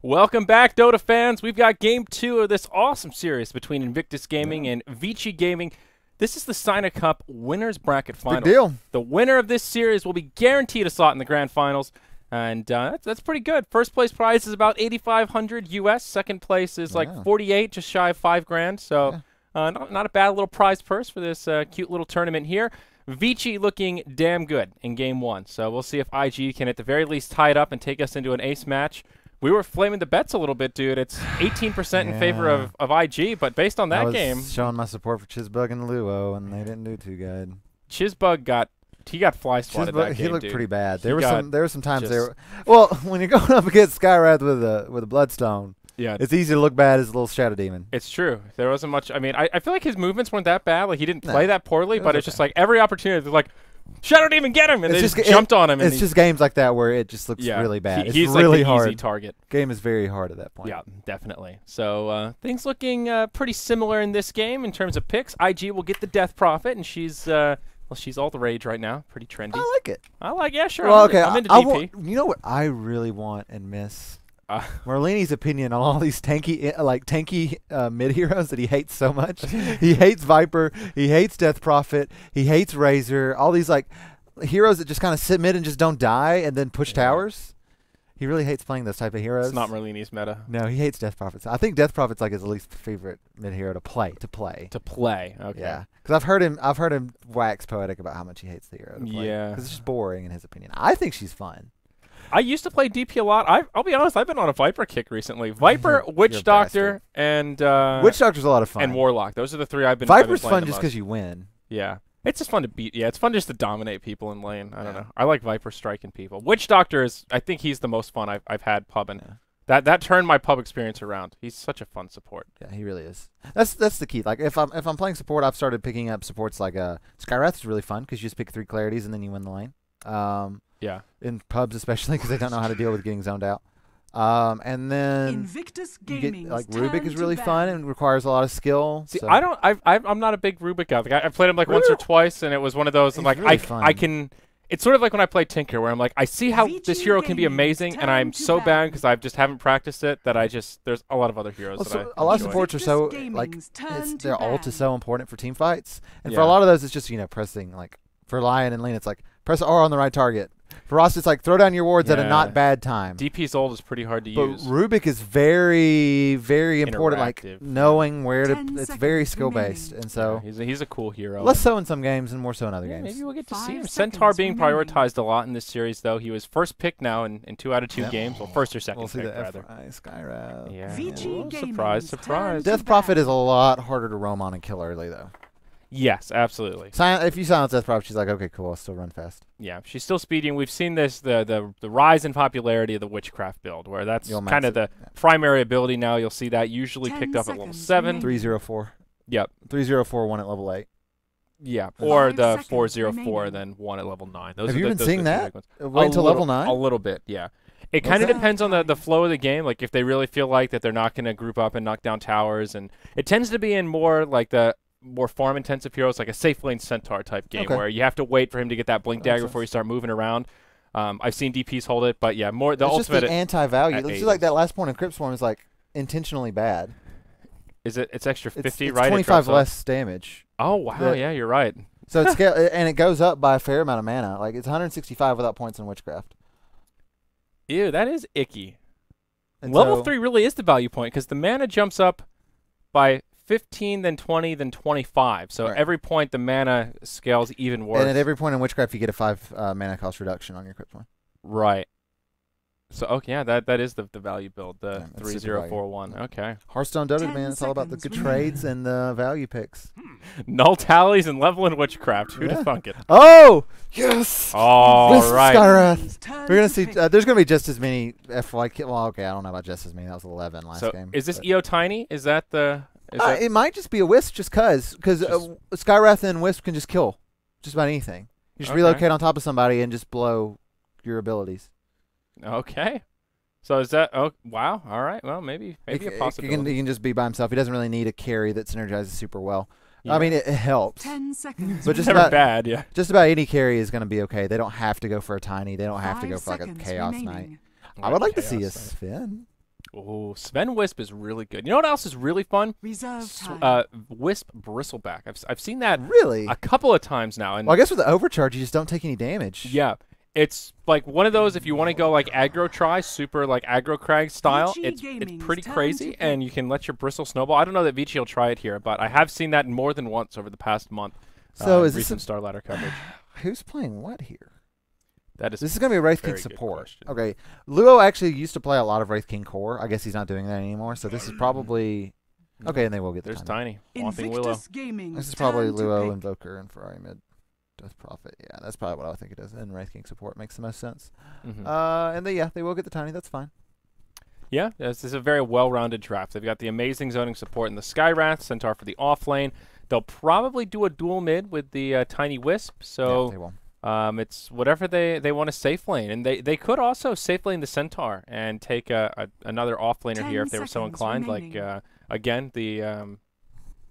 Welcome back, Dota fans. We've got Game 2 of this awesome series between Invictus Gaming and Vici Gaming. This is the Sina Cup Winners Bracket Finals. Big deal. The winner of this series will be guaranteed a slot in the Grand Finals, and that's pretty good. First place prize is about $8,500 US. Second place is like 48, just shy of $5,000. So not a bad little prize purse for this cute little tournament here. Vici looking damn good in Game 1, so we'll see if IG can at the very least tie it up and take us into an ace match. We were flaming the bets a little bit, dude. It's 18% in favor of IG, but based on that game, showing my support for Chizbug and Luo, and they didn't do too good. Chizbug got fly swatted that game. He looked dude. pretty bad. There were some times there. Well, when you're going up against Skywrath with a Bloodstone, yeah, it's easy to look bad as a little Shadow Demon. It's true. There wasn't much. I mean, I feel like his movements weren't that bad. Like he didn't play that poorly, but it's just like every opportunity, they're like, Shadow Demon, get him! And they just jumped on him. It's just games like that where it just looks really bad. He's really like the hard. Easy target. Game is very hard at that point. Yeah, definitely. So things looking pretty similar in this game in terms of picks. IG will get the Death Prophet, and she's she's all the rage right now. Pretty trendy. I like it. Yeah, sure. Well, I'm into DP. You know what I really want and miss? Merlini's opinion on all these tanky mid heroes that he hates so much. He hates Viper. He hates Death Prophet. He hates Razor. All these like heroes that just kind of sit mid and just don't die and then push towers. He really hates playing those type of heroes. It's not Merlini's meta. No, he hates Death Prophets. I think Death Prophet's like his least favorite mid hero to play. Okay. Yeah, because I've heard him wax poetic about how much he hates the hero to play. Yeah, because it's just boring in his opinion. I think she's fun. I used to play DP a lot. I'll be honest, I've been on a Viper kick recently. Viper, Witch Doctor, and Witch Doctor's a lot of fun. And Warlock. Those are the three I've been. Viper's playing fun just because you win. Yeah, it's just fun to beat. Yeah, it's fun just to dominate people in lane. I don't know. I like Viper striking people. Witch Doctor is. I think he's the most fun I've had pubbing. Yeah. That turned my pub experience around. He's such a fun support. Yeah, he really is. That's the key. Like if I'm playing support, I've started picking up supports like Skywrath is really fun because you just pick 3 clarities and then you win the lane. Yeah, in pubs especially because they don't know how to deal with getting zoned out. And then Invictus Gaming, like Rubik is really fun and requires a lot of skill. See, so. I'm not a big Rubik guy. Like I played him like once or twice, and it was one of those. And like really I can. It's sort of like when I play Tinker, where I'm like, I see how this hero can be amazing, and I'm so bad because I just haven't practiced it that there's a lot of other heroes that a lot of enjoy. supports are so like their ult is so important for team fights, and for a lot of those it's just pressing like for Lion and Lane it's like press R on the right target. For us, it's like throw down your wards at a not bad time. DP's ult is pretty hard to use. But Rubik is very, very important. Like knowing where to. It's very skill based, and so he's a cool hero. Less so in some games and more so in other games. Maybe we'll get to see him. Centaur being prioritized a lot in this series, though. He was first pick now in 2 out of 2 games. Well, first or second pick, rather. Skywrath. Yeah. Surprise. Death Prophet is a lot harder to roam on and kill early, though. Yes, absolutely. If you silence Death Prophet, she's like, okay, cool, I'll still run fast. Yeah, she's still speeding. We've seen this, the rise in popularity of the Witchcraft build, where that's kind of the primary ability now. You'll see that usually picked up at level 7. 304. Yep. 304, 1 at level 8. Yeah, or the 404, then 1 at level 9. Have you been seeing that? Wait until level 9? A little bit, yeah. It kind of depends on the flow of the game. Like if they really feel like that they're not going to group up and knock down towers. And it tends to be in more like the more farm-intensive heroes, like a safe lane Centaur type game, where you have to wait for him to get that blink dagger before you start moving around. I've seen DPs hold it, but yeah, more the ultimate. Just the anti-value. It's just like that last point in Crypt Swarm is like intentionally bad. Is it? It's extra 50, it's right? 25 less damage. Oh wow, yeah, you're right. So it's and it goes up by a fair amount of mana. Like it's 165 without points in Witchcraft. Ew, that is icky. And level 3 really is the value point because the mana jumps up by 15, then 20, then 25. So every point the mana scales even worse. And at every point in Witchcraft, you get a 5 mana cost reduction on your Crypt one. Right. So okay, yeah, that is the value build, the 3041. Okay. Hearthstone Dota, man, it's all about the good trades and the value picks. Null tallies and leveling Witchcraft. Who'd have thunk it? Oh yes. All right. Skywrath. We're gonna see. There's gonna be just as many FYK. Well, okay, I don't know about just as many. That was 11 last game. Is this EO Tiny? Is that the? It might just be a Wisp, just because Skywrath and Wisp can just kill just about anything. You just relocate on top of somebody and just blow your abilities. Okay. So is that? Oh, wow. All right. Well, maybe a possibility. He can just be by himself. He doesn't really need a carry that synergizes super well. Yeah. I mean, it helps. 10 seconds. But just never about bad. Yeah. Just about any carry is going to be okay. They don't have to go for a tiny. They don't have to go for like a Chaos Knight. I would like to see a Sven. Oh, Sven Wisp is really good. You know what else is really fun? Reserve time. Wisp Bristleback. I've seen that Really a couple of times now. And well, I guess with the overcharge, you just don't take any damage. yeah, it's like one of those. If you want to go like aggro try, super like aggro crag style, it's pretty crazy, and you can let your bristle snowball. I don't know that Vici will try it here, but I have seen that more than once over the past month. So is recent this Star Ladder coverage? Who's playing what here? This is going to be a Wraith King support. Okay. Luo actually used to play a lot of Wraith King core. I guess he's not doing that anymore, so this is probably... Okay, and they will get the There's Tiny. Wanting Willow. This is probably Luo, Invoker, and Ferrari mid. Death Prophet. Yeah, that's probably what I think it is. And Wraith King support makes the most sense. And they will get the Tiny. That's fine. Yeah, this is a very well-rounded draft. They've got the amazing zoning support in the Skywrath, Centaur for the off lane. They'll probably do a dual mid with the Tiny Wisp, so... Yeah, they will. It's whatever they want to safe lane, and they could also safe lane the Centaur and take another offlaner here if they were so inclined. Remaining. Like again, the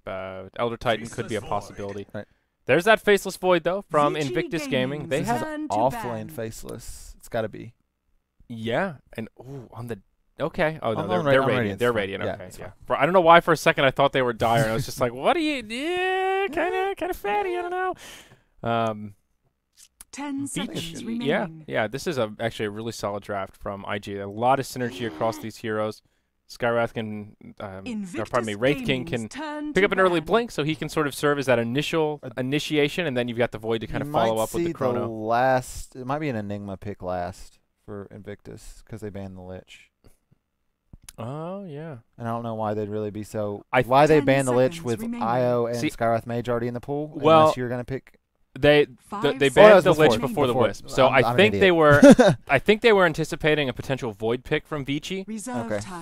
Elder Titan could be a possibility. Right. There's that Faceless Void though from Invictus Gaming. They have offlane Faceless. It's got to be. Yeah, and on the okay. Oh no, they're Radiant. They're Radiant. Okay, yeah. I don't know why for a second I thought they were Dire, and I was just like, what are you? Yeah, kind of fatty. I don't know. 10 seconds remaining. Yeah. This is actually a really solid draft from IG. A lot of synergy across these heroes. Skywrath can, Wraith King can pick up an early blink, so he can sort of serve as that initial initiation, and then you've got the Void to kind of follow up with the Chrono. It might be an Enigma pick last for Invictus because they banned the Lich. Oh yeah. And I don't know why they'd really be so. Why they banned the Lich with IO and Skywrath Mage already in the pool? Well, unless you're gonna pick. They banned the Lich before the Wisp, so I think they were anticipating a potential Void pick from Vici,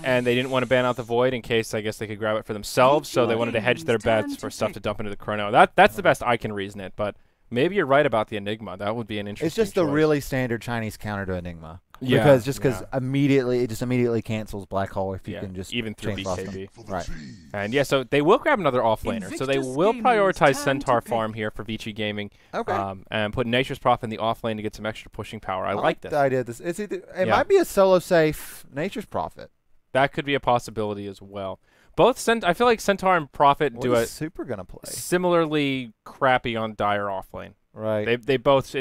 and they didn't want to ban out the Void in case I guess they could grab it for themselves, so they wanted to hedge their bets for stuff to dump into the Chrono. That's the best I can reason it, but maybe you're right about the Enigma. That would be an interesting. It's just choice. the really standard Chinese counter to Enigma. Yeah, because immediately cancels Black Hole if you can just even through BKB. Right. And yeah, so they will grab another offlaner. So they will prioritize Centaur farm here for Vici Gaming. Okay. And put Nature's Prophet in the offlane to get some extra pushing power. I like this. The idea. It might be a solo safe Nature's Prophet. That could be a possibility as well. I feel like Centaur and Prophet do a super gonna play similarly crappy on Dire offlane. Right. They both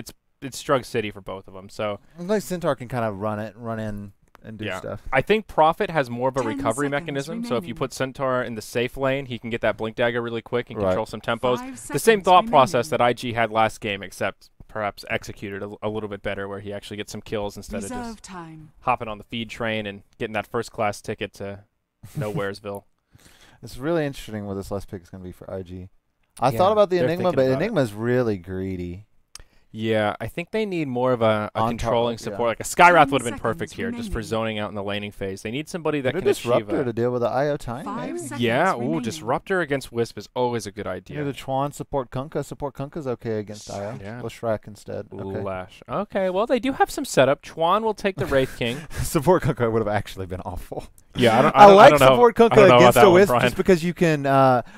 it's Strug City for both of them. So like Centaur can kind of run in and do stuff. I think Prophet has more of a recovery mechanism. So if you put Centaur in the safe lane, he can get that Blink Dagger really quick and control some tempos. The same thought process that IG had last game, except perhaps executed a little bit better, where he actually gets some kills instead of just hopping on the feed train and getting that first class ticket to Nowheresville. It's really interesting what this last pick is going to be for IG. I thought about the Enigma, but Enigma's really greedy. Yeah, I think they need more of a controlling support. Like a Skywrath would have been perfect here, just for zoning out in the laning phase. They need somebody that can Disruptor to deal with the IO time, maybe? Yeah, Disruptor against Wisp is always a good idea. Maybe the Chuan support Kunkka. Support Kunkka's okay against IO. Yeah. Lashrak instead. Okay. Lash. Okay, well, they do have some setup. Chuan will take the Wraith King. Support Kunkka would have actually been awful. Yeah, I like support Kunkka against a Wisp just because you can,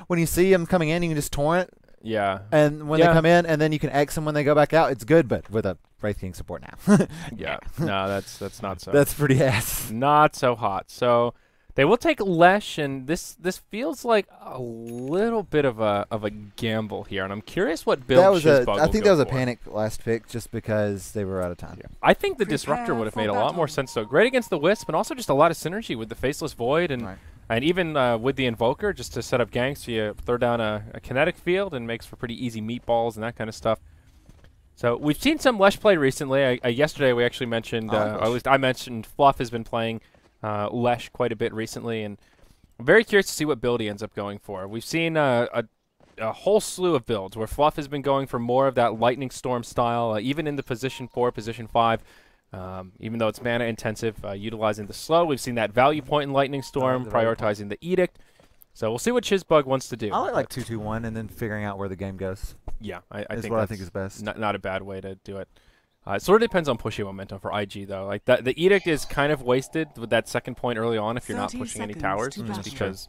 when you see him coming in, you can just torrent. Yeah. And when they come in, and then you can X them when they go back out. It's good, but with a Wraith King support now. Yeah. No, that's not so. That's pretty ass. Not so hot. So they will take Lesh, and this feels like a little bit of a gamble here. And I'm curious what build I think that was a panic last pick just because they were out of time. Yeah. I think the Disruptor would have made a lot more sense, though. Great against the Wisp, and also just a lot of synergy with the Faceless Void and even with the Invoker, just to set up ganks, so you throw down a kinetic field and makes for pretty easy meatballs and that kind of stuff. So we've seen some Lesh play recently. Yesterday we actually mentioned, or at least I mentioned, Fluff has been playing Lesh quite a bit recently, and I'm very curious to see what build he ends up going for. We've seen a whole slew of builds where Fluff has been going for more of that Lightning Storm style, even in the position 4, position 5. Even though it's mana intensive, utilizing the slow. We've seen that value point in Lightning Storm, prioritizing the Edict. So we'll see what Chizbug wants to do. I like 2-2-1 and then figuring out where the game goes. Yeah, I think is best. Not a bad way to do it. It sort of depends on pushing momentum for IG, though. Like the Edict is kind of wasted with that second point early on if you're not pushing any towers, just because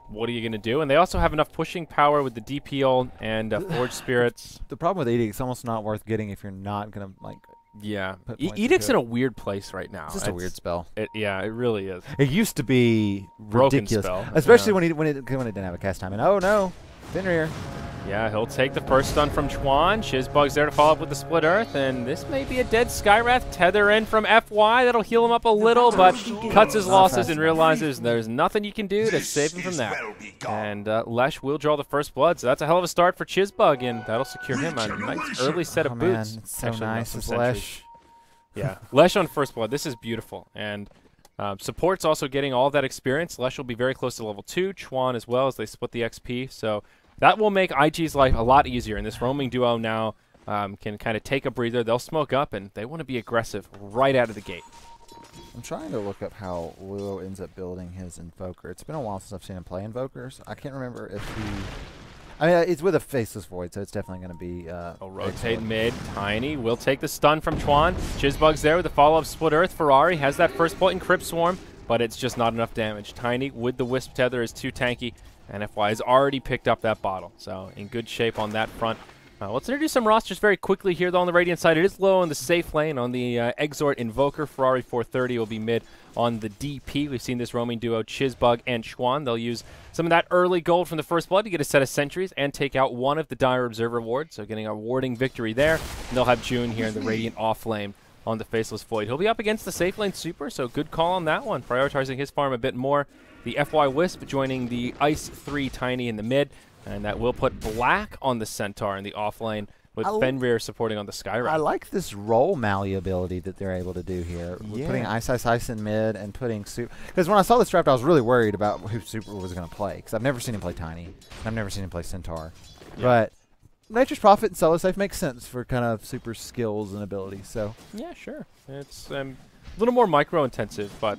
what are you going to do? And they also have enough pushing power with the DPL and Forge Spirits. The problem with Edict, it's almost not worth getting if you're not going to, like, Yeah. Edict's in a weird place right now. It's just a weird spell. Yeah, it really is. It used to be Broken ridiculous, spell. especially when it didn't have a cast time. And oh no, Fenrir. Yeah, he'll take the first stun from Chuan. Shizbug's there to follow up with the Split Earth, and this may be a dead Skywrath. Tether in from FY. That'll heal him up a little, but cuts his losses and realizes there's nothing you can do to save him from that. And Lesh will draw the first blood, so that's a hell of a start for Chizbug, and that'll secure him a nice early set of boots. Man, it's so nice. It's Lesh. Yeah, Lesh on first blood. This is beautiful, and support's also getting all of that experience. Lesh will be very close to level 2. Chuan as well as they split the XP, so that will make IG's life a lot easier, and this roaming duo now can kind of take a breather. They'll smoke up, and they want to be aggressive right out of the gate. I'm trying to look up how Luo ends up building his Invoker. It's been a while since I've seen him play Invokers. I can't remember if he... I mean, it's with a Faceless Void, so it's definitely going to be... He'll rotate mid. Tiny will take the stun from Chuan. Chizbug's there with the follow-up Split Earth. Ferrari has that first point in Crypt Swarm, but it's just not enough damage. Tiny with the Wisp Tether is too tanky. And FY has already picked up that bottle, so in good shape on that front. Let's introduce some rosters very quickly here, though, on the Radiant side. It is low on the safe lane on the Exort Invoker. Ferrari 430 will be mid on the DP. We've seen this roaming duo, Chizbug and Chuan. They'll use some of that early gold from the first blood to get a set of sentries and take out one of the Dire Observer wards, so getting a warding victory there. And they'll have June here in the Radiant off lane on the Faceless Void. He'll be up against the safe lane super, so good call on that one, prioritizing his farm a bit more. The FY Wisp joining the Ice 3 Tiny in the mid, and that will put Black on the Centaur in the off lane, with Fenrir supporting on the Skywrath. I like this role malleability that they're able to do here. Yeah. Putting Ice in mid and putting Super. Because when I saw this draft, I was really worried about who Super was going to play, because I've never seen him play Tiny. I've never seen him play Centaur. Yeah. But Nature's Prophet and Solo Safe makes sense for kind of Super skills and abilities. So yeah, sure. It's a little more micro-intensive, but...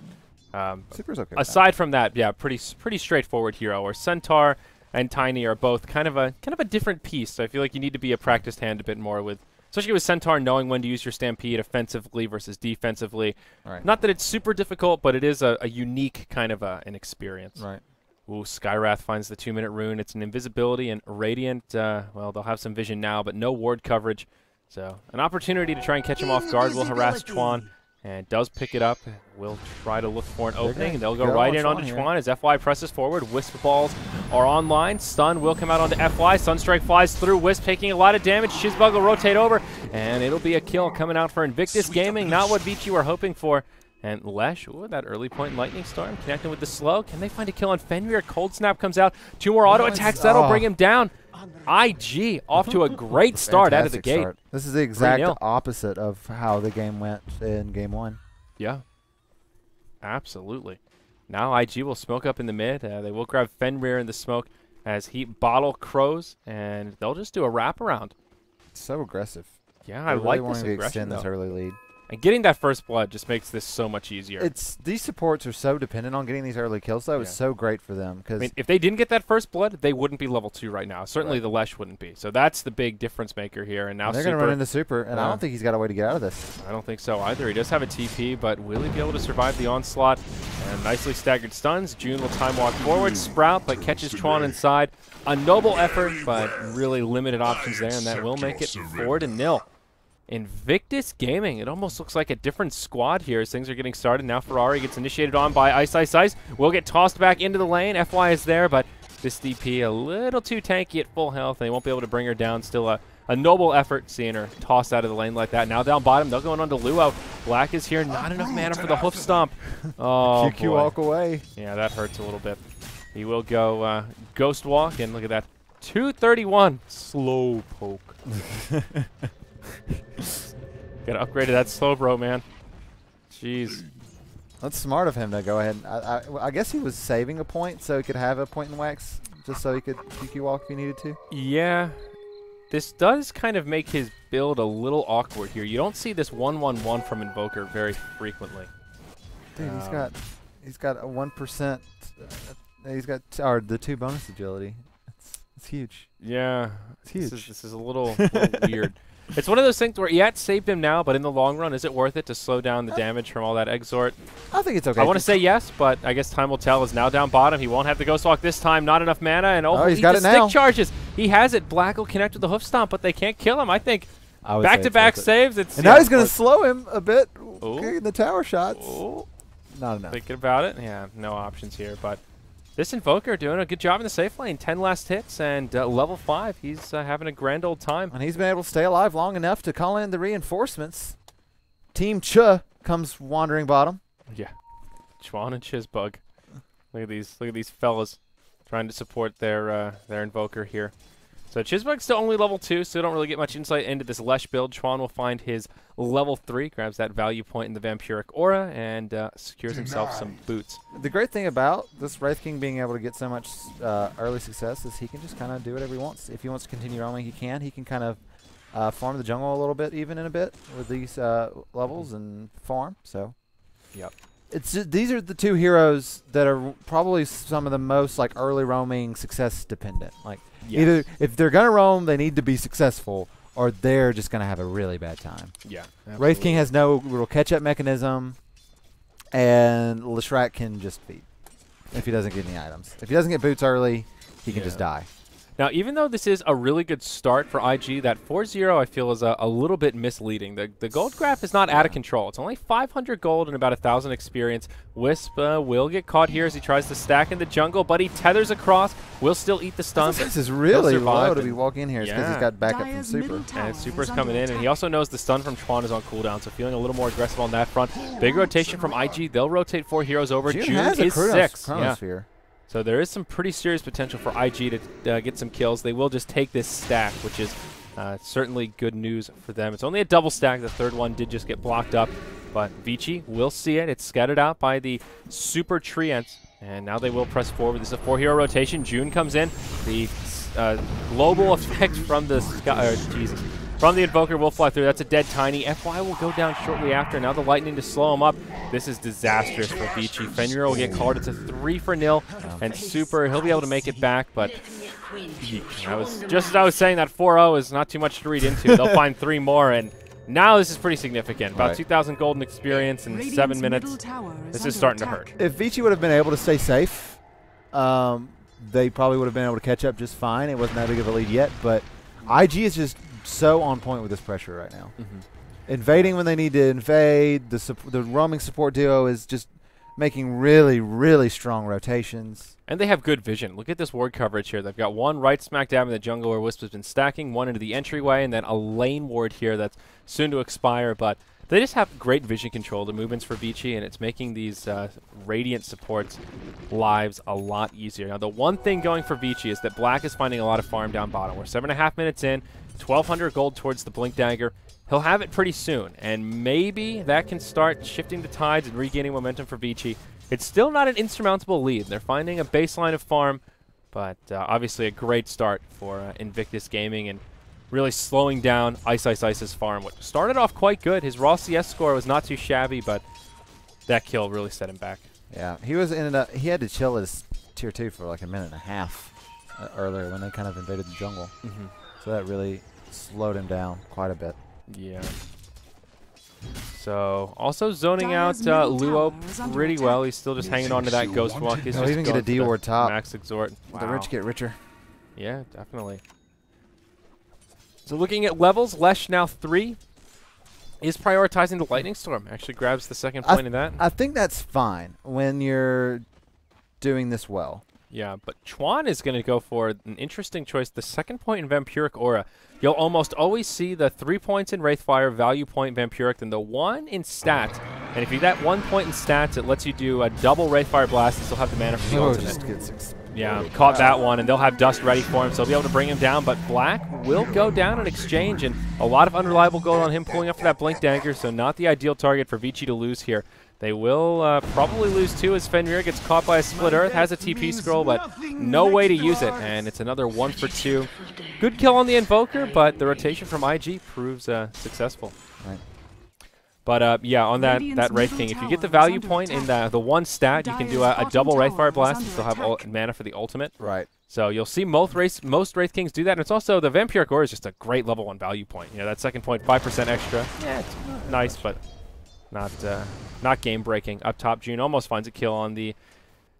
Super's okay. Aside from that, yeah, pretty straightforward hero. Where Centaur and Tiny are both kind of a different piece. So I feel like you need to be a practiced hand a bit more with, especially with Centaur knowing when to use your Stampede offensively versus defensively. Right. Not that it's super difficult, but it is a unique kind of an experience. Right. Ooh, Skywrath finds the 2-minute rune. It's an invisibility, and Radiant, well, they'll have some vision now, but no ward coverage. So an opportunity to try and catch him off guard will harass Chuan. And does pick it up. Will try to look for an opening. And they'll go right in onto Chuan as FY presses forward. Wisp balls are online. Stun will come out onto FY. Sunstrike flies through. Wisp taking a lot of damage. Shizbug will rotate over. And it'll be a kill coming out for Invictus Gaming. Not what Vici were hoping for. And Lesh, ooh, that early point in Lightning Storm connecting with the slow. Can they find a kill on Fenrir? Cold Snap comes out. 2 more auto attacks. That'll bring him down. IG off to a great start out of the gate. This is the exact opposite of how the game went in Game 1. Yeah, absolutely. Now IG will smoke up in the mid. They will grab Fenrir in the smoke as he bottle crows, and they'll just do a wraparound. So aggressive. Yeah, I like this aggression, to extend this early lead. And getting that first blood just makes this so much easier. These supports are so dependent on getting these early kills, though. Yeah. It's so great for them. I mean, if they didn't get that first blood, they wouldn't be level 2 right now. Certainly the Lesh wouldn't be. So that's the big difference maker here. And now they're going to run into Super, and I don't think he's got a way to get out of this. I don't think so either. He does have a TP, but will he be able to survive the onslaught? And nicely staggered stuns. June will time walk forward. Sprout, but catches Chuan inside. A noble effort, but really limited options there, and that will make it 4-0. Invictus Gaming. It almost looks like a different squad here as things are getting started. Now Ferrari gets initiated on by Ice. Will get tossed back into the lane. FY is there, but this DP a little too tanky at full health. They won't be able to bring her down. Still a noble effort seeing her tossed out of the lane like that. Now down bottom, they'll go on to Luo. Black is here. Not enough mana for the hoof stomp. Oh, QQ walk away. Yeah, that hurts a little bit. He will go Ghost Walk, and look at that. 231. Slow poke. Gotta upgrade to that slow bro, man. Jeez. That's smart of him to go ahead. I guess he was saving a point so he could have a point in wax, just so he could QQ walk if he needed to. Yeah. This does kind of make his build a little awkward here. You don't see this 1-1-1 from Invoker very frequently. Dude, he's got a 1%. He's got the 2 bonus agility. It's huge. Yeah. It's huge. This is a little weird. It's one of those things where, yeah, it saved him now, but in the long run, is it worth it to slow down the damage from all that Exort? I think it's okay. I want to say yes, but I guess time will tell. Is now down bottom. He won't have the Ghost Walk this time. Not enough mana, and he's got it now. Stick charges. He has it. Black will connect with the Hoof Stomp, but they can't kill him. I think Back-to-back saves. And now he's going to slow him a bit in the tower shots. Ooh. Not enough. Thinking about it. Yeah, no options here. But this Invoker doing a good job in the safe lane. 10 last hits and level 5. He's having a grand old time. And he's been able to stay alive long enough to call in the reinforcements. Team Ch comes wandering bottom. Yeah. Chuan and Chizbug. Look at these fellas trying to support their Invoker here. So Chizbug's still only level 2, so we don't really get much insight into this Lesh build. Chuan will find his level 3, grabs that value point in the Vampiric Aura, and secures himself some boots. The great thing about this Wraith King being able to get so much early success is he can just kind of do whatever he wants. If he wants to continue roaming, he can. He can kind of farm the jungle a little bit, even in a bit, with these levels and farm. So, yep. These are the two heroes that are probably some of the most like early roaming success dependent. Like either if they're gonna roam, they need to be successful, or they're just gonna have a really bad time. Yeah, absolutely. Wraith King has no real catch up mechanism, and Leshrac can just feed if he doesn't get any items. If he doesn't get boots early, he can just die. Now, even though this is a really good start for IG, that 4-0 I feel is a little bit misleading. The gold graph is not out of control. It's only 500 gold and about 1,000 experience. Wisp will get caught here as he tries to stack in the jungle, but he tethers across. Will still eat the stun. This is really low to be walking in here because he's got backup from Super. And Super's coming in, and he also knows the stun from Chuan is on cooldown, so feeling a little more aggressive on that front. Big rotation from IG. They'll rotate 4 heroes over. June is 6. Chronosphere. So there is some pretty serious potential for IG to get some kills. They will just take this stack, which is certainly good news for them. It's only a double stack. The third one did just get blocked up, but Vici will see it. It's scouted out by the Super Treants, and now they will press forward. This is a 4-hero rotation. June comes in. The global effect from the from the Invoker will fly through. That's a dead Tiny. FY will go down shortly after. Now the Lightning to slow him up. This is disastrous for Vici. Fenrir will get called. It's a 3-0. And Super, he'll be able to make it back, but just as I was saying, that 4-0 is not too much to read into. They'll find 3 more, and now this is pretty significant. About 2,000 golden experience in 7 minutes. This is starting to hurt. If Vici would have been able to stay safe, they probably would have been able to catch up just fine. It wasn't that big of a lead yet, but IG is just so on point with this pressure right now. Invading when they need to invade. The roaming support duo is just making really, really strong rotations. And they have good vision. Look at this ward coverage here. They've got one right smack dab in the jungle where Wisp has been stacking, one into the entryway, and then a lane ward here that's soon to expire. But they just have great vision control, the movements for Vici, and it's making these Radiant supports' lives a lot easier. Now, the one thing going for Vici is that Black is finding a lot of farm down bottom. We're 7.5 minutes in, 1,200 gold towards the Blink Dagger. He'll have it pretty soon, and maybe that can start shifting the tides and regaining momentum for Vici. It's still not an insurmountable lead. They're finding a baseline of farm, but obviously a great start for Invictus Gaming and really slowing down Ice's farm, which started off quite good. His raw CS score was not too shabby, but that kill really set him back. Yeah, he had to chill his tier 2 for like a minute and a half earlier when they kind of invaded the jungle. So that really slowed him down quite a bit. Yeah. So, also zoning out Luo pretty well. He's still just hanging on to that Ghost Walk. He's just even get a D ward top. Max Exhort. Wow. The rich get richer. Yeah, definitely. So looking at levels, Lesh now 3 is prioritizing the Lightning Storm. Actually grabs the second point in that. I think that's fine when you're doing this well. Yeah, but Chuan is going to go for an interesting choice. The second point in Vampiric Aura. You'll almost always see the 3 points in Wraithfire, value point Vampiric, and the 1 in stats. And if you get that 1 point in stats, it lets you do a double Wraithfire Blast and still have the mana for the ultimate. Yeah, caught that one, and they'll have Dust ready for him, so they'll be able to bring him down. But Black will go down in exchange, and a lot of unreliable gold on him pulling up for that Blink Dagger, so not the ideal target for Vici to lose here. They will probably lose too as Fenrir gets caught by a Split Earth, has a TP scroll, but no way to use it, and it's another 1 for 2. Good kill on the Invoker, but the rotation from IG proves successful. Right. But yeah, on that Wraith King, if you get the value point in the 1 stat, you can do a double Wraithfire Blast and still have mana for the ultimate. Right. So you'll see most Wraith Kings do that, and it's also the Vampiric Aura is just a great level 1 value point. You know, that second point, 5% extra. Yeah, it's nice, but not game breaking. Up top, June almost finds a kill on the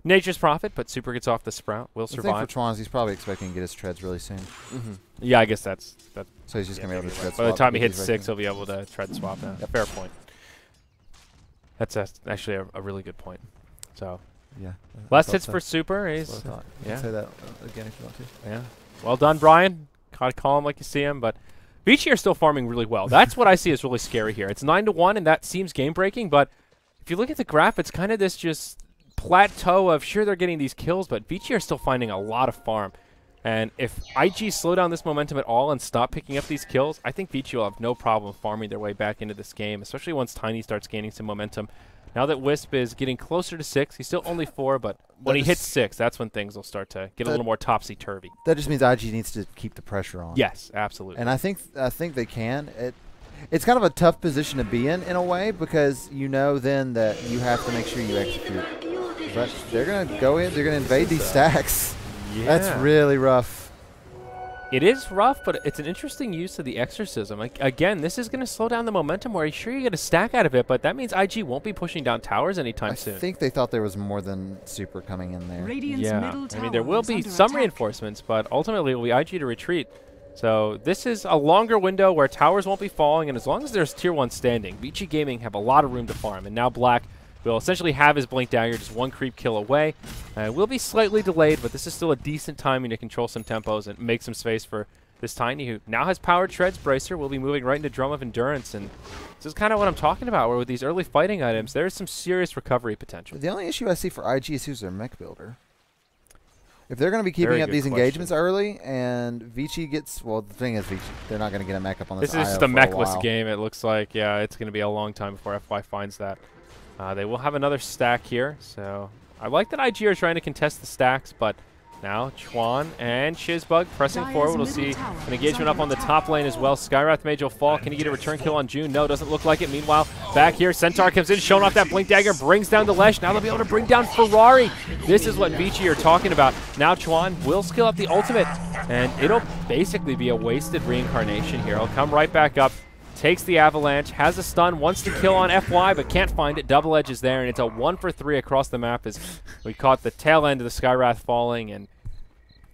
Nature's Prophet, but Super gets off the Sprout. Will survive. The thing for Chuan is he's probably expecting to get his treads really soon. Yeah, I guess that's So he's just going to be able to tread swap. By the time he hits 6, he'll be able to tread swap. Fair point. That's actually a really good point. So, yeah. last hits for Super. He's you can say that again if you want to. Yeah. Well done, Brian. Gotta call him like you see him, but Vici are still farming really well. That's what I see as really scary here. It's 9-1, and that seems game-breaking, but if you look at the graph, it's kind of this just plateau of, sure, they're getting these kills, but Vici are still finding a lot of farm. And if IG slow down this momentum at all and stop picking up these kills, I think Vici will have no problem farming their way back into this game, especially once Tiny starts gaining some momentum. Now that Wisp is getting closer to 6, he's still only 4, but when he hits 6, that's when things will start to get a little more topsy-turvy. That just means IG needs to keep the pressure on. Yes, absolutely. And I think they can. It's kind of a tough position to be in a way, because you know then that you have to make sure you execute. But they're going to go in, they're going to invade these stacks. Yeah. That's really rough. It is rough, but it's an interesting use of the Exorcism. Again, this is going to slow down the momentum where sure you get a stack out of it, but that means IG won't be pushing down towers anytime soon. I think they thought there was more than Super coming in there. I mean, there will be some reinforcements, but ultimately it will be IG to retreat. So this is a longer window where towers won't be falling, and as long as there's Tier 1 standing, Vici Gaming have a lot of room to farm, and now Black will essentially have his Blink Dagger just one creep kill away. Will be slightly delayed, but this is still a decent timing to control some tempos and make some space for this Tiny, who now has Powered Treads Bracer. Will be moving right into Drum of Endurance, and this is kind of what I'm talking about, where with these early fighting items, there's some serious recovery potential. The only issue I see for IG is who's their mech builder. If they're going to be keeping up these engagements early, and Vici gets, well, the thing is, Vici, they're not going to get a mech up on this. This is just a mechless game, it looks like. Yeah, it's going to be a long time before FY finds that. They will have another stack here, so I like that IG are trying to contest the stacks, but now Chuan and Shizbug pressing forward. We'll see an engagement up on the top lane as well. Skywrath Mage will fall. Can he get a return kill on June? No, doesn't look like it. Meanwhile, back here, Centaur comes in, showing off that Blink Dagger, brings down the Lesh. Now they'll be able to bring down Ferrari. This is what Vici are talking about. Now Chuan will skill up the ultimate, and it'll basically be a wasted reincarnation here. He'll come right back up. Takes the Avalanche, has a stun, wants to kill on FY, but can't find it. Double Edge is there, and it's a 1-for-3 across the map as we caught the tail end of the Skywrath falling, and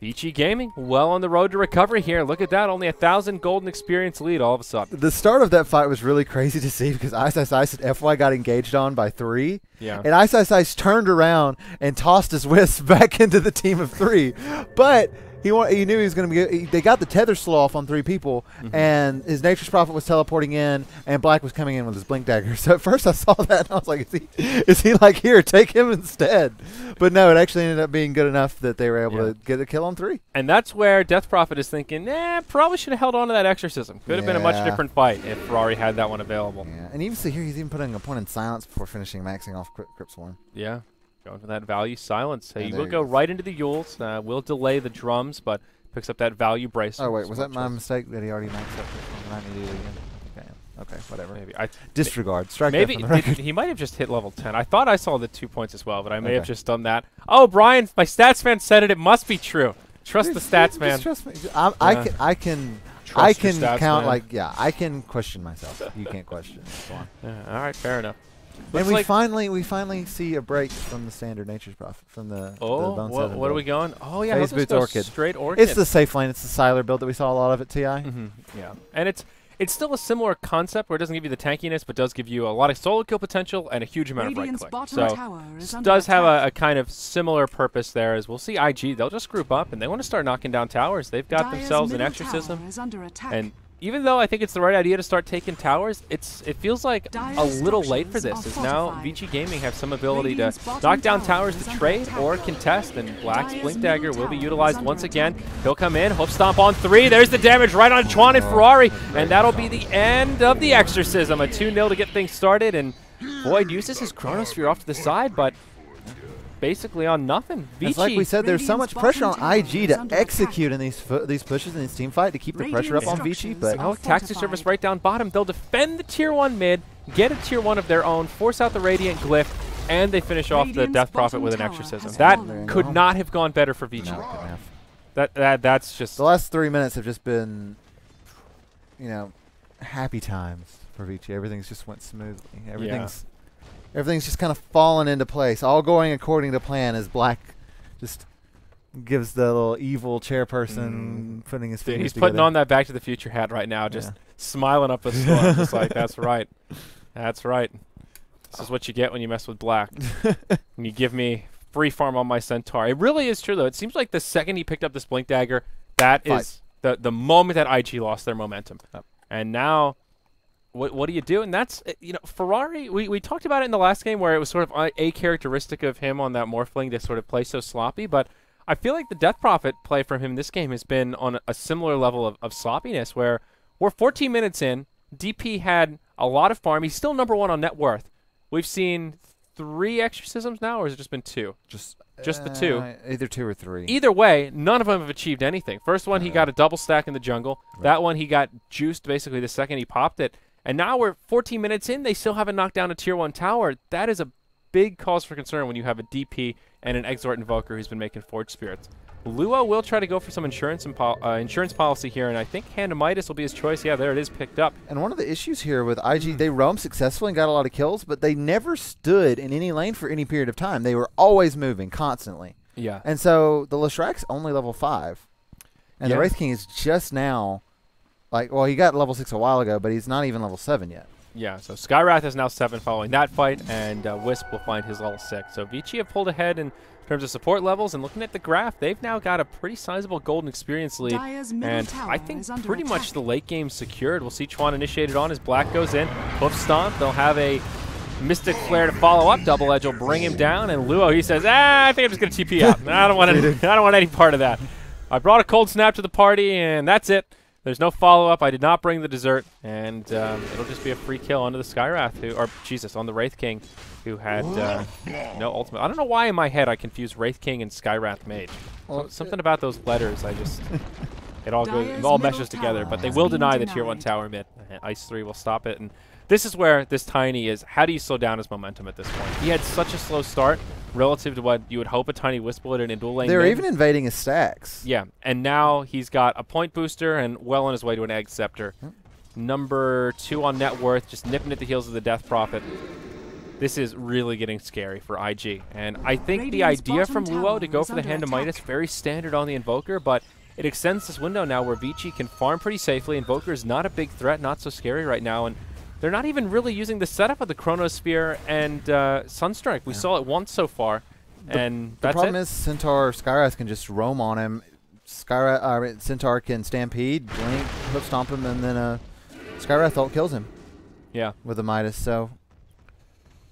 Vici Gaming well on the road to recovery here. Look at that, only 1,000 golden experience lead all of a sudden. The start of that fight was really crazy to see, because Ice and FY got engaged on by 3, and Ice turned around and tossed his Wisp back into the team of 3, but he knew he was going to be. They got the tether slow off on 3 people, and his Nature's Prophet was teleporting in, and Black was coming in with his Blink Dagger. So at first I saw that, and I was like, is he like, here, take him instead? But no, it actually ended up being good enough that they were able to get a kill on 3. And that's where Death Prophet is thinking, probably should have held on to that Exorcism. Could have been a much different fight if Ferrari had that one available. Yeah, and even see here, he's even putting a point in silence before finishing maxing off Cryptsworn. Yeah. Going for that value silence. He will go right into the Yules. Will delay the drums, but picks up that value brace. Oh, wait. Was that my mistake that he already maxed up? I need to do it again. Okay, whatever. Maybe. Disregard. Strike maybe he might have just hit level 10. I thought I saw the 2 points as well, but I may have just done that. Oh, Brian, my stats man said it. It must be true. Trust the stats man. Trust me. I can count I can question myself. You can't question. Go on. All right, fair enough. And we finally see a break from the standard Nature's Prophet from the Bone Seven what are we going? Oh yeah, Phase Boots Orchid. Straight Orchid. It's the safe lane. It's the Siler build that we saw a lot of at TI. Yeah, and it's still a similar concept where it doesn't give you the tankiness, but does give you a lot of solo kill potential and a huge amount of right click. So it does have a kind of similar purpose there. As we'll see, IG they'll just group up and they want to start knocking down towers. They've got themselves an Exorcism, and even though I think it's the right idea to start taking towers, it feels like a little late for this, as now Vici Gaming have some ability to knock down towers to trade or contest, and Black's Blink Dagger will be utilized once again. He'll come in, Hope Stomp on 3, there's the damage right on Chuan and Ferrari, and that'll be the end of the Exorcism. A 2-0 to get things started, and Void uses his Chronosphere off to the side, but basically on nothing. It's like we said, there's so much pressure on IG to execute in these pushes in this team fight to keep the pressure up on Vici, but Taxi Service right down bottom. They'll defend the Tier 1 mid, get a Tier 1 of their own, force out the Radiant Glyph, and they finish off the Death Prophet with an Exorcism. That could not have gone better for Vici. No, that's just... The last 3 minutes have just been, happy times for Vici. Everything's just went smoothly. Everything's... everything's just kind of falling into place, all going according to plan as Black just gives the little evil chairperson putting his fingers He's together. putting on that Back to the Future hat right now, just smiling up a storm, just like, that's right. That's right. This is what you get when you mess with Black. When you give me free farm on my Centaur. It really is true, though. It seems like the second he picked up this Blink Dagger, that is the moment that IG lost their momentum. Yep. And now, what do you do? And that's, Ferrari, we talked about it in the last game where it was sort of a characteristic of him on that Morphling to sort of play so sloppy, but I feel like the Death Prophet play from him this game has been on a similar level of sloppiness where we're 14 minutes in, DP had a lot of farm. He's still #1 on net worth. We've seen 3 exorcisms now, or has it just been 2? Just the 2. Either 2 or 3. Either way, none of them have achieved anything. First one, he got a double stack in the jungle. Right. That one, he got juiced basically the second he popped it. And now we're 14 minutes in. They still haven't knocked down a Tier 1 tower. That is a big cause for concern when you have a DP and an Exort Invoker who's been making Forge Spirits. Luo will try to go for some insurance policy here, and I think Hand of Midas will be his choice. Yeah, there it is, picked up. And one of the issues here with IG, they roamed successfully and got a lot of kills, but they never stood in any lane for any period of time. They were always moving constantly. Yeah. And so the Leshrack's only level 5, and the Wraith King is just now, he got level 6 a while ago, but he's not even level 7 yet. Yeah, so Skywrath is now 7 following that fight, and Wisp will find his level 6. So Vici have pulled ahead in terms of support levels, and looking at the graph, they've now got a pretty sizable golden experience lead, and I think pretty much the late game secured. We'll see Chuan initiated on as Black goes in, Hoof Stomp, they'll have a Mystic Flare to follow up, Double Edge will bring him down, and Luo, he says, I think I'm just going to TP out. I don't want any part of that. I brought a Cold Snap to the party, and that's it. There's no follow-up. I did not bring the dessert, and it'll just be a free kill onto the Skywrath, on the Wraith King, who had no ultimate. I don't know why in my head I confused Wraith King and Skywrath Mage. Well, something about those letters, it all meshes together. But they will deny the Tier 1 tower mid. Ice 3 will stop it, and this is where this Tiny is. How do you slow down his momentum at this point? He had such a slow start relative to what you would hope a Tiny Wisp would in dual lane. They're even invading his stacks. Yeah, and now he's got a point booster and well on his way to an Egg Scepter. #2 on net worth, just nipping at the heels of the Death Prophet. This is really getting scary for IG. And I think the idea from Luo to go for the Hand of Midas, very standard on the Invoker, but it extends this window now where Vici can farm pretty safely. Invoker is not a big threat, not so scary right now, and they're not even really using the setup of the Chronosphere and Sunstrike. We saw it once so far, and that's it. The problem is Centaur Skywrath can just roam on him. Centaur can Stampede, Blink, Hoof Stomp him, and then Skywrath ult kills him. Yeah. With a Midas, so...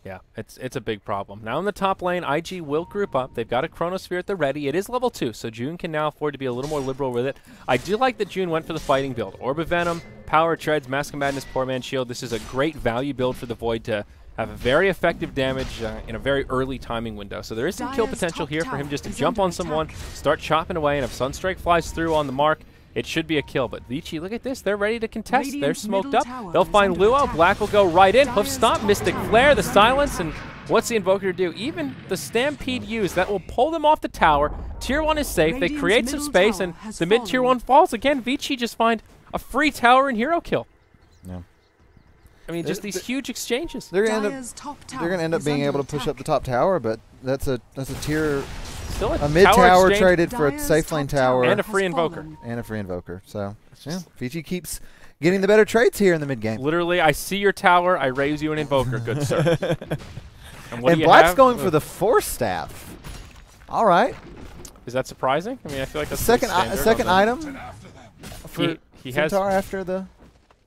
Yeah, it's a big problem. Now in the top lane, IG will group up. They've got a Chronosphere at the ready. It is level 2, so June can now afford to be a little more liberal with it. I do like that June went for the fighting build. Orb of Venom, Power Treads, Mask of Madness, Poor Man's Shield. This is a great value build for the Void to have a very effective damage in a very early timing window. So there is some kill potential here for him just to jump on someone, start chopping away, and if Sunstrike flies through on the mark, it should be a kill. But Vici, look at this. They're ready to contest. They're smoked up. They'll find Luo. Black will go right in. Hoof Stomp, Mystic Flare, the silence, and what's the Invoker do? Even the Stampede used, that will pull them off the tower. Tier 1 is safe. They create some space, and the mid Tier 1 falls. Again, Vici just find a free tower and hero kill. Yeah. I mean, just these huge exchanges. They're going to end up being able to push up the top tower, but that's a tier... Still a mid tower traded for a safe lane tower. And a free Invoker. So, yeah, Vici keeps getting the better trades here in the mid game. Literally, I see your tower, I raise you an Invoker, good sir. And Black's going for the Force Staff. All right. Is that surprising? I mean, I feel like that's second item for he Centaur after the...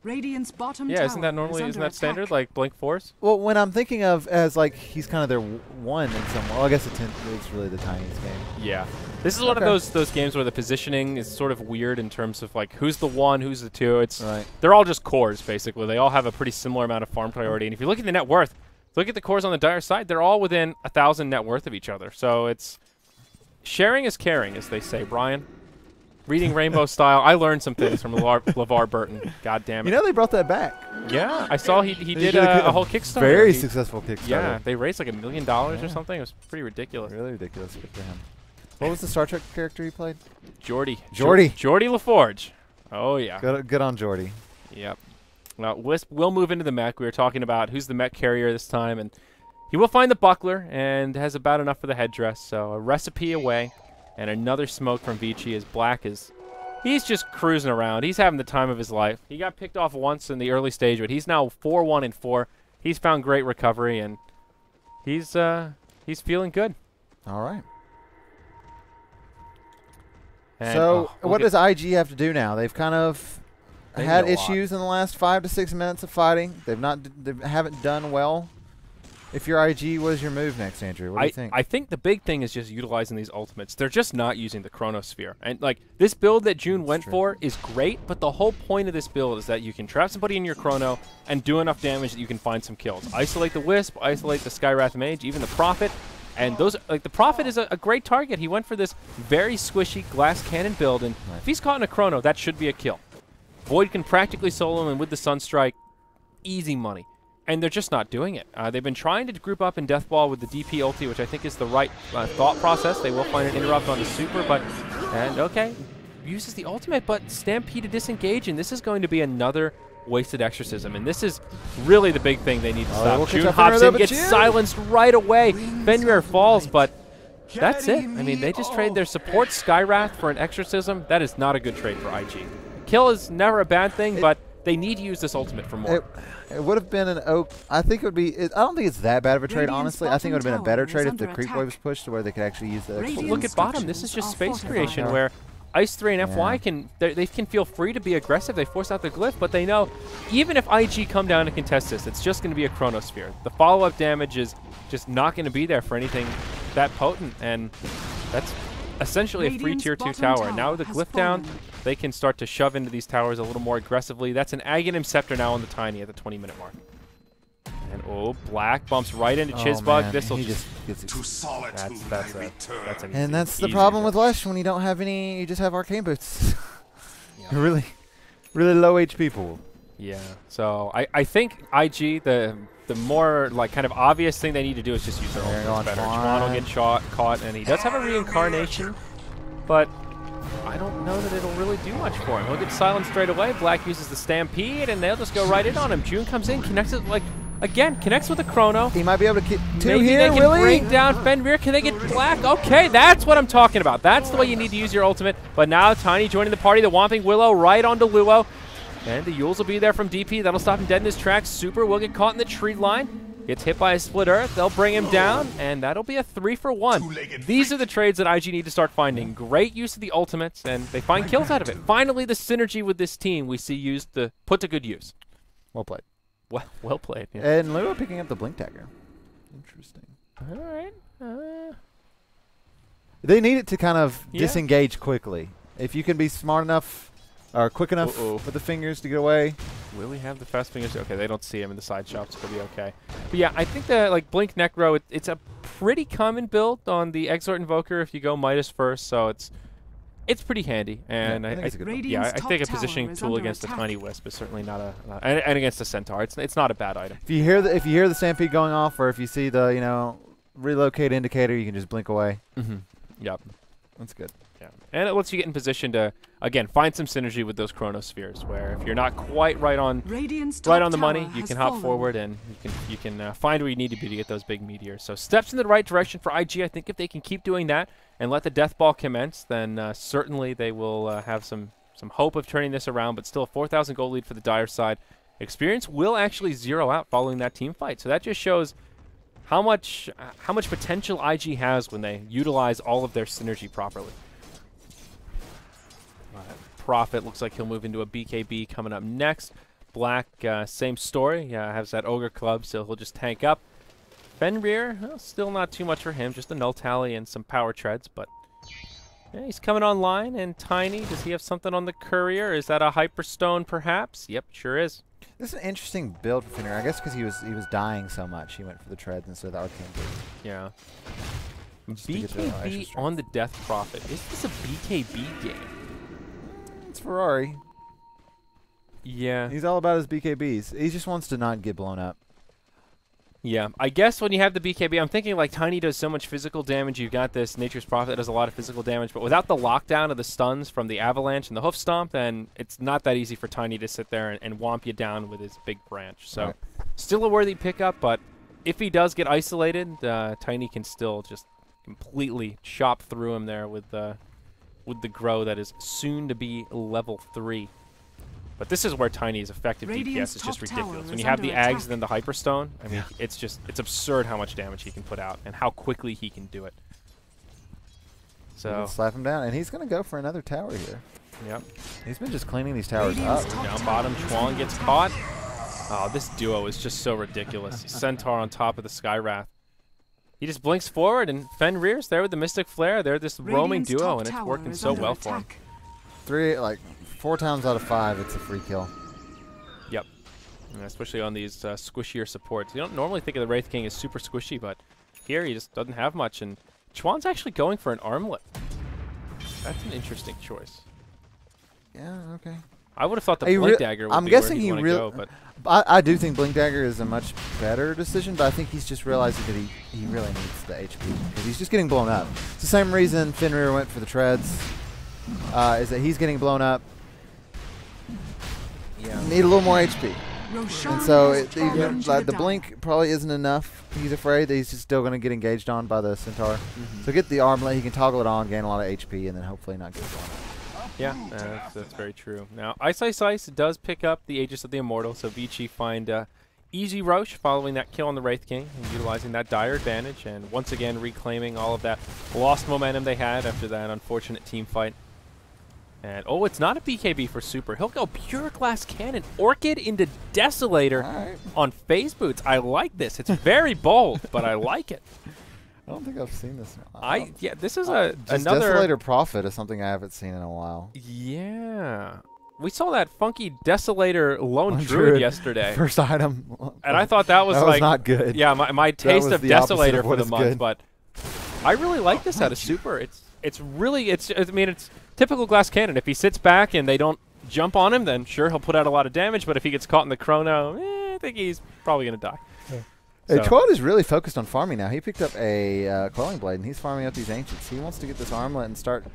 Radiant's bottom yeah, isn't that standard, like Blink Force? Well, when I'm thinking of as like he's kind of their one in some. Well, I guess it's really the tiniest game. Yeah, this is one of those games where the positioning is sort of weird in terms of like who's the 1, who's the 2. It's they're all just cores basically. They all have a pretty similar amount of farm priority. And if you look at the net worth, look at the cores on the Dire side. They're all within 1,000 net worth of each other. So it's sharing is caring, as they say, Brian. Reading Rainbow style. I learned some things from LeVar Burton. God damn it. You know, they brought that back. Yeah, I saw he did a whole Kickstarter. Very successful Kickstarter. Yeah, they raised like $1 million or something. It was pretty ridiculous. Really ridiculous. Good for him. What was the Star Trek character he played? Geordi. Geordi LaForge. Oh, yeah. Good on Geordi. Yep. Now, Wisp will move into the mech. We were talking about who's the mech carrier this time, and He will find the buckler and has about enough for the headdress. So a recipe away and another smoke from Vici as Black is... He's just cruising around. He's having the time of his life. He got picked off once in the early stage, but he's now 4-1-4. He's found great recovery, and he's feeling good. All right. And, so what does IG have to do now? They've kind of had issues in the last 5 to 6 minutes of fighting. They haven't done well. If you're IG, what is your move next, Andrew? What do you think? I think the big thing is just utilizing these ultimates. They're just not using the Chronosphere. And, like, this build that June went for is great, but the whole point of this build is that you can trap somebody in your Chrono and do enough damage that you can find some kills. Isolate the Wisp, isolate the Skywrath Mage, even the Prophet. And those, like, the Prophet is a great target. He went for this very squishy glass cannon build, and if he's caught in a Chrono, that should be a kill. Void can practically solo him, and with the Sunstrike, easy money. And they're just not doing it. They've been trying to group up in Deathball with the DP ulti, which I think is the right thought process. They will find an interrupt on the super, but... And, okay, uses the ultimate, but Stampede to disengage, and this is going to be another wasted exorcism. And this is really the big thing they need to stop. June hops in, gets silenced right away. Fenrir falls, but that's it. I mean, they just trade their support Skywrath for an exorcism. That is not a good trade for IG. Kill is never a bad thing, but they need to use this ultimate for more. It would have been an oak. I think it would be. I don't think it's that bad of a trade, honestly. I think it would have been a better trade if the creep wave was pushed to where they could actually use the. Look at bottom. This is just space creation where Ice 3 and FY they can feel free to be aggressive. They force out the glyph, but they know even if IG come down and contest this, it's just going to be a Chronosphere. The follow-up damage is just not going to be there for anything that potent, and that's essentially a free tier 2 tower. Now with the glyph down, they can start to shove into these towers a little more aggressively. That's an Aghanim Scepter now on the Tiny at the 20-minute mark. And Black bumps right into Chizbug. This will just that's the problem with Lesh when you don't have any. You just have arcane boots. really low HP pool. Yeah. So I think IG the more like kind of obvious thing they need to do is just use their ultimates better. Juan will get caught, and he does have a reincarnation, but I don't know that it'll really do much for him. He'll get silenced straight away. Black uses the Stampede, and they'll just go right in on him. June comes in, connects it like. Again, connects with a Chrono. He might be able to get two Maybe here, they can bring down Fenrir. Can they get Black? Okay, that's what I'm talking about. That's the way you need to use your ultimate. But now Tiny joining the party. The Whomping Willow right onto Luo. And the Yules will be there from DP. That'll stop him dead in his tracks. Super will get caught in the tree line. Gets hit by a Split Earth. They'll bring him down, and that'll be a 3-for-1. These are the trades that IG need to start finding. Great use of the ultimates, and they find kills out of it. Finally, the synergy with this team we see used to put to good use. Well played. Well played. Yeah. And Luo picking up the Blink Dagger. Interesting. All right. They need it to kind of disengage quickly. If you can be smart enough or quick enough with the fingers to get away. Will we have the fast fingers? Okay, they don't see him in the side shops. It'll be okay. But yeah, I think that like Blink Necro, it's a pretty common build on the Exort Invoker if you go Midas first. So it's pretty handy, and I think a positioning tool against the Tiny Wisp is certainly not and against the Centaur, it's not a bad item. If you hear the Stampede going off, or if you see the relocate indicator, you can just blink away. Yep, that's good. Yeah, and it lets you get in position to again find some synergy with those Chronospheres, where if you're not quite right on the money, you can hop forward and you can find where you need to be to get those big meteors. So steps in the right direction for IG. I think if they can keep doing that and let the death ball commence, then certainly they will have some hope of turning this around, but still a 4,000 gold lead for the Dire side. Experience will actually zero out following that team fight, so that just shows how much potential IG has when they utilize all of their synergy properly. Prophet looks like he'll move into a BKB coming up next. Black, same story, has that Ogre Club, so he'll just tank up. Fenrir, well, still not too much for him, just a null tally and some power treads, but yeah, he's coming online. And Tiny, does he have something on the Courier? Is that a Hyperstone perhaps? Yep, sure is. This is an interesting build for Fenrir, I guess because he was dying so much, he went for the treads instead of the Arcane Boot. Yeah. BKB on the Death Prophet. Is this a BKB game? It's Ferrari. Yeah. He's all about his BKBs. He just wants to not get blown up. Yeah, I guess when you have the BKB, I'm thinking like Tiny does so much physical damage. You've got this Nature's Prophet that does a lot of physical damage, but without the lockdown of the stuns from the Avalanche and the Hoof Stomp, then it's not that easy for Tiny to sit there and whomp you down with his big branch. So still a worthy pickup, but if he does get isolated, Tiny can still just completely chop through him there with the Grow that is soon to be level 3. But this is where Tiny's effective DPS is just ridiculous. When you have the Ags and then the Hyperstone, I mean, it's absurd how much damage he can put out and how quickly he can do it. So slap him down, and he's going to go for another tower here. Yep. He's been just cleaning these towers up. Down bottom, Chuan gets caught. Oh, this duo is just so ridiculous. Centaur on top of the Skywrath. He just blinks forward, and Fen rears there with the Mystic Flare. They're this roaming duo, and it's working so well for him. 4 times out of 5, it's a free kill. Yep. And especially on these squishier supports. You don't normally think of the Wraith King as super squishy, but here he just doesn't have much. And Chuan's actually going for an armlet. That's an interesting choice. Yeah, okay. I would have thought the Blink Dagger would be where he'd want to go, but I do think Blink Dagger is a much better decision, but I think he's just realizing that he really needs the HP because he's just getting blown up. It's the same reason Fenrir went for the treads, is that he's getting blown up. Yeah. Need a little more HP. And so even the Blink probably isn't enough. He's afraid that he's just still going to get engaged on by the Centaur. So get the armlet, he can toggle it on, gain a lot of HP, and then hopefully not get blown up. Yeah, that's very true. Now, Ice does pick up the Aegis of the Immortal, so Vici find easy Roche following that kill on the Wraith King and utilizing that dire advantage and once again reclaiming all of that lost momentum they had after that unfortunate team fight. And, oh, it's not a BKB for Super. He'll go Pure Glass Cannon, Orchid into Desolator on Phase Boots. I like this. It's very bold, but I like it. I don't think I've seen this. Yeah, this is another Desolator Prophet is something I haven't seen in a while. Yeah. We saw that funky Desolator Lone Druid yesterday. First item. And I thought that was was not good. Yeah, my taste of Desolator for the month, but I really like this out of Super. It's typical Glass Cannon. If he sits back and they don't jump on him, then sure, he'll put out a lot of damage, but if he gets caught in the chrono, I think he's probably going to die. Yeah. Hey, Chuan is really focused on farming now. He picked up a Quelling Blade, and he's farming up these Ancients. He wants to get this armlet and start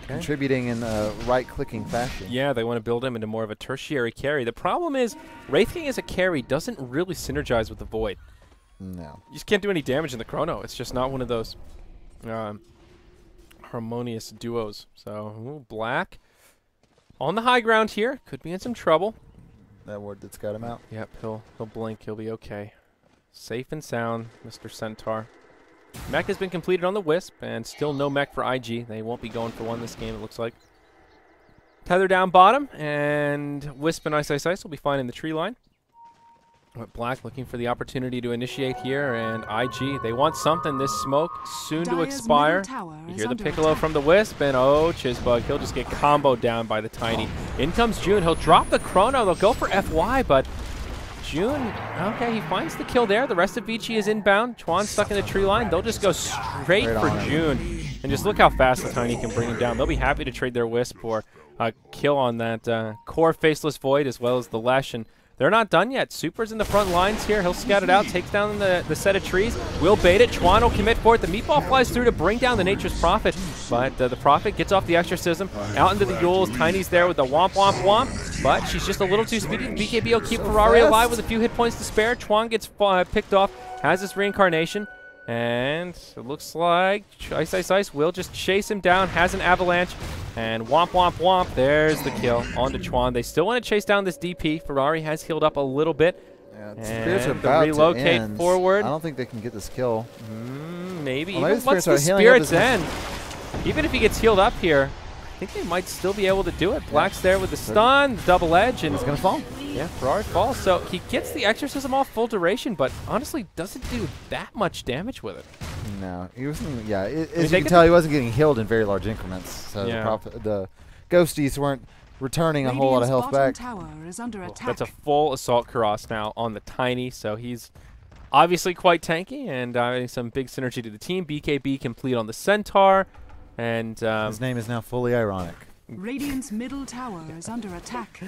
contributing in a right-clicking fashion. Yeah, they want to build him into more of a tertiary carry. The problem is, Wraith King as a carry doesn't really synergize with the Void. No. You just can't do any damage in the chrono. It's just not one of those harmonious duos. So, Black on the high ground here. Could be in some trouble. That ward that's got him out. Yep, he'll blink. He'll be okay. Safe and sound, Mr. Centaur. Mech has been completed on the Wisp, and still no mech for IG. They won't be going for one this game, it looks like. Tether down bottom, and Wisp and Ice will be fine in the tree line. But Black looking for the opportunity to initiate here, and IG, they want something. This smoke soon to expire. You hear the Piccolo from the Wisp, and oh, Chizbug, he'll just get comboed down by the Tiny. In comes June. He'll drop the chrono. They'll go for FY, but June, okay, he finds the kill there. The rest of Vici is inbound. Chuan stuck in the tree line. They'll just go straight for June. And just look how fast the Tiny can bring him down. They'll be happy to trade their Wisp for a kill on that core Faceless Void as well as the Lesh. And they're not done yet. Super's in the front lines here. He'll scout it out, takes down the set of trees. Will bait it. Chuan will commit for it. The Meatball flies through to bring down the Nature's Prophet. But the Prophet gets off the Exorcism. Out into the duels. Tiny's there with the womp, womp, womp. But she's just a little too speedy. BKB will keep Ferrari alive with a few hit points to spare. Chuan gets picked off. Has this reincarnation. And it looks like Ice will just chase him down. Has an avalanche. And womp, womp, womp. There's the kill onto Chuan. They still want to chase down this DP. Ferrari has healed up a little bit. Yeah, Spirits are about relocate to end. Forward. I don't think they can get this kill. Maybe. Well, even once the Spirits end, even if he gets healed up here, I think they might still be able to do it. Black's there with the stun, the double edge, and he's going to fall. Yeah, Ferrari falls. So he gets the Exorcism off full duration, but honestly doesn't do that much damage with it. No, he wasn't. Yeah, as you can tell, he wasn't getting healed in very large increments. So the Ghosties weren't returning a whole lot of health back. Tower is under attack. That's a full Assault Cuirass now on the Tiny, so he's obviously quite tanky and adding some big synergy to the team. BKB complete on the Centaur, and his name is now fully ironic. Radiant's middle tower is under attack.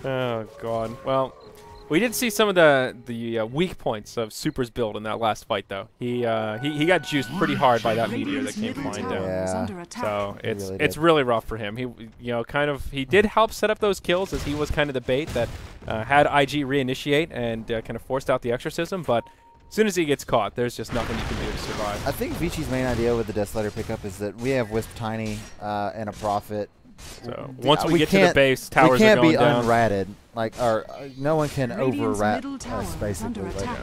Oh God. Well, we did see some of the weak points of Super's build in that last fight, though. He got juiced pretty hard by that meteor that came flying down. Yeah. So it's really rough for him. He did help set up those kills as he was kind of the bait that had IG reinitiate and kind of forced out the Exorcism, but as soon as he gets caught, there's just nothing you can do to survive. I think Vichi's main idea with the Desolator pickup is that we have Wisp Tiny and a Prophet. So once we get to the base, towers we can't are going be down. unratted. Like, no one can Radiant's over-rat middle tower us, is basically. under attack.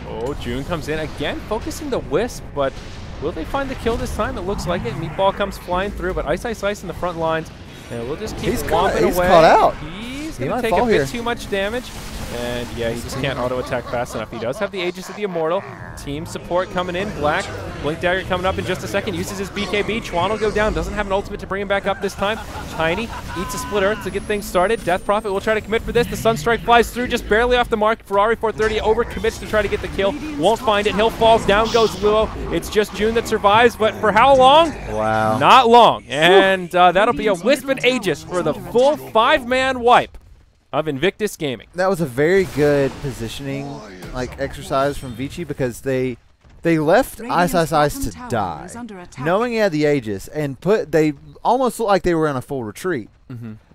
Oh, June comes in again, focusing the Wisp, but will they find the kill this time? It looks like it. Meatball comes flying through, but Ice in the front lines, and we'll just keep whomping away. He's caught out. He's going to take a bit too much damage. And yeah, he just can't auto-attack fast enough. He does have the Aegis of the Immortal. Team support coming in. Black, Blink Dagger coming up in just a second. Uses his BKB. Chuan will go down. Doesn't have an ultimate to bring him back up this time. Tiny eats a Split Earth to get things started. Death Prophet will try to commit for this. The Sunstrike flies through just barely off the mark. Ferrari 430 over-commits to try to get the kill. Won't find it. He'll fall. Down goes Luo. It's just June that survives, but for how long? Wow. Not long. And that'll be a Wisp and Aegis for the full 5-man wipe of Invictus Gaming. That was a very good positioning exercise from Vici, because they left Ice to die, knowing he had the Aegis, and they almost looked like they were on a full retreat.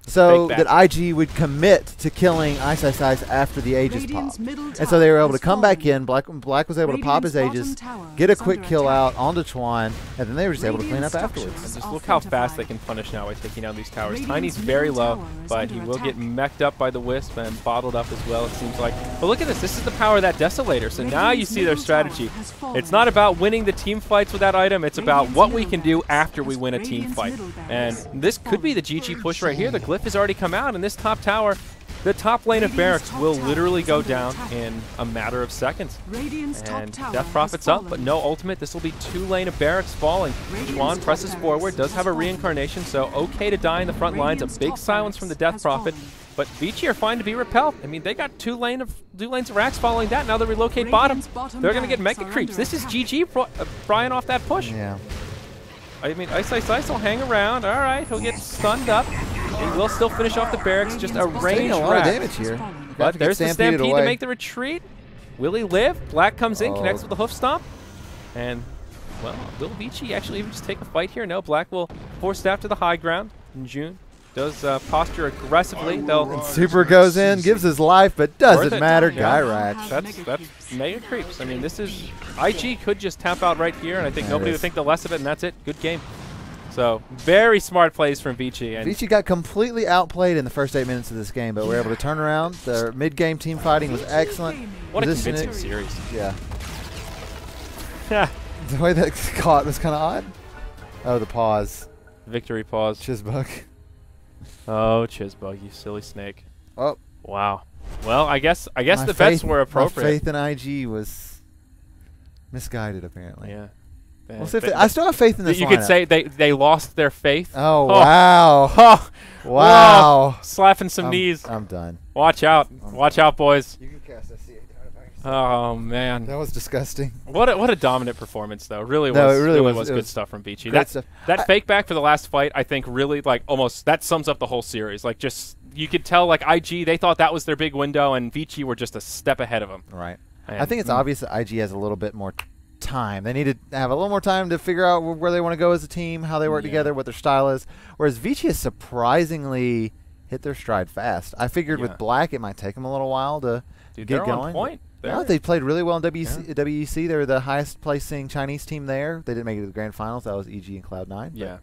So that IG would commit to killing Ice after the Aegis popped. And so they were able to come back in. Black was able to pop his Aegis, get a quick kill out onto Chuan, and then they were just able to clean up afterwards. And just look how fast they can punish now by taking down these towers. Tiny's very low, but he will get mech'd up by the Wisp and bottled up as well, it seems like. But look at this. This is the power of that Desolator. So now you see their strategy. It's not about winning the team fights with that item. It's about what we can do after we win a team fight. And this could be the GG push right here. The Glyph has already come out, and this top tower, the top lane of barracks, will literally go down in a matter of seconds. And Death Prophet's up, but no ultimate. This will be 2 lane of barracks falling. Chuan presses forward, does have a reincarnation, so okay to die in the front lines. A big silence from the Death Prophet, but Vici are fine to be repelled. I mean, they got 2 lanes of racks following that. Now they relocate bottom. They're going to get mega creeps. This is GG frying off that push. Yeah. I mean, Ice will hang around. All right, he'll get stunned up. He will still finish off the barracks. Just a range a lot of damage here. But there's the Stampede to make the retreat. Will he live? Black comes in, connects with the Hoof Stomp. And, well, will Vici actually even just take a fight here? No, Black will force Staff to the high ground. And June does posture aggressively. And Super goes in, gives his life, but doesn't matter. Guy racks. That's mega creeps. I mean, this is... IG could just tap out right here, and I think nobody would think the less of it, and that's it. Good game. So, very smart plays from Vici. And Vici got completely outplayed in the first 8 minutes of this game, but we're able to turn around. Their mid-game team fighting was excellent. What a convincing series. Yeah. The way that caught was kind of odd. Oh, the pause. Victory pause. Chizbug. Oh, Chizbug, you silly snake. Oh. Wow. Well, I guess the bets were appropriate. My faith in IG was misguided, apparently. Yeah. We'll see I still have faith in this You lineup. could say they lost their faith. Oh, wow. Oh, wow. Slapping some knees. I'm done. Watch out. Watch out, boys. You can cast SCA Oh, man. That was disgusting. What a dominant performance, though. Really was. No, it really was good stuff from Vici. That fake back for the last fight, I think, really, almost, that sums up the whole series. Just, you could tell, IG, they thought that was their big window, and Vici were just a step ahead of them. Right. And I think it's obvious that IG has a little bit more time. They need to have a little more time to figure out where they want to go as a team, how they work together, what their style is. Whereas Vici has surprisingly hit their stride fast. I figured with Black it might take them a little while to get going. On point. No, they played really well in WEC. They were the highest placing Chinese team there. They didn't make it to the grand finals. That was EG and Cloud9. Yeah.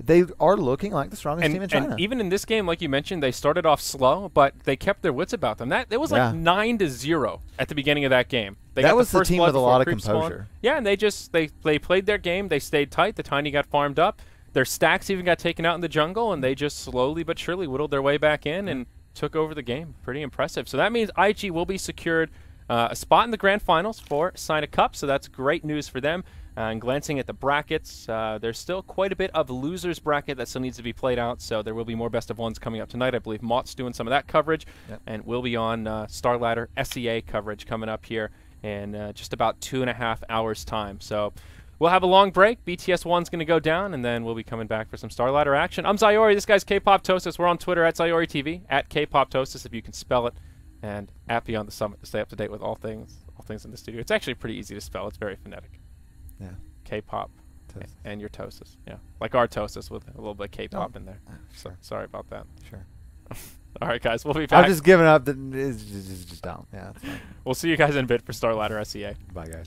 They are looking like the strongest team in China. And even in this game, like you mentioned, they started off slow, but they kept their wits about them. It was 9-0 at the beginning of that game. That was the team with a lot of composure. Yeah, and they played their game. They stayed tight. The Tiny got farmed up. Their stacks even got taken out in the jungle, and they just slowly but surely whittled their way back in and took over the game. Pretty impressive. So that means IG will be secured a spot in the grand finals for Sina Cup, so that's great news for them. And glancing at the brackets, there's still quite a bit of losers bracket that still needs to be played out, so there will be more best of ones coming up tonight. I believe Mott's doing some of that coverage, and we'll be on Star Ladder SEA coverage coming up here in just about 2.5 hours' time. So we'll have a long break. BTS 1's going to go down, and then we'll be coming back for some Star Ladder action. I'm Zyori. This guy's K-Pop Toastus. We're on Twitter at Zyori TV, at K-Pop Toastus if you can spell it, and at Beyond the Summit to stay up to date with all things in the studio. It's actually pretty easy to spell. It's very phonetic. Yeah. K-pop and your Toastus. Yeah. Like our Toastus with a little bit of K-pop in there. So sorry about that. Sure. All right, guys. We'll be back. I've just given up. It's just dumb. Yeah, that's fine. We'll see you guys in a bit for Star Ladder SEA. Bye, guys.